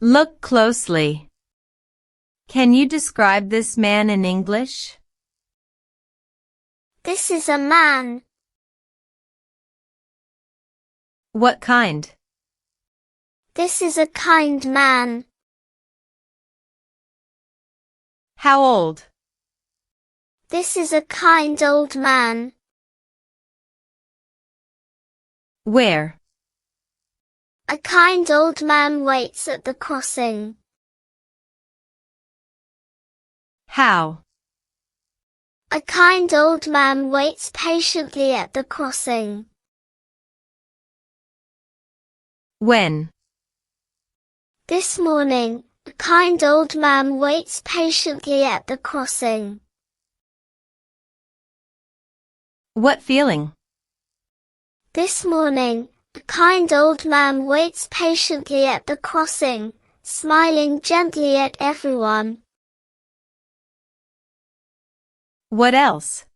Look closely. Can you describe this man in English? This is a man. What kind? This is a kind man. How old? This is a kind old man. Where? A kind old man waits at the crossing. How? A kind old man waits patiently at the crossing. When? This morning, a kind old man waits patiently at the crossing. What feeling? This morning, a kind old man waits patiently at the crossing, smiling gently at everyone. What else?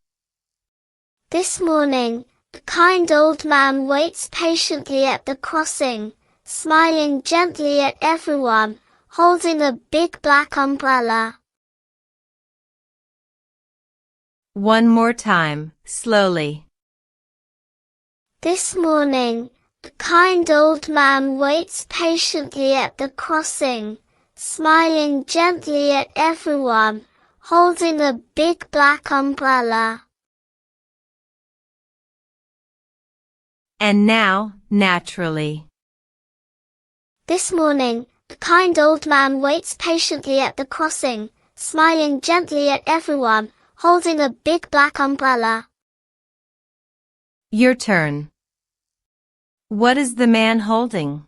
This morning, a kind old man waits patiently at the crossing, smiling gently at everyone, holding a big black umbrella. One more time, slowly. This morning, a kind old man waits patiently at the crossing, smiling gently at everyone, holding a big black umbrella. And now, naturally. This morning, a kind old man waits patiently at the crossing, smiling gently at everyone, holding a big black umbrella. Your turn. What is the man holding?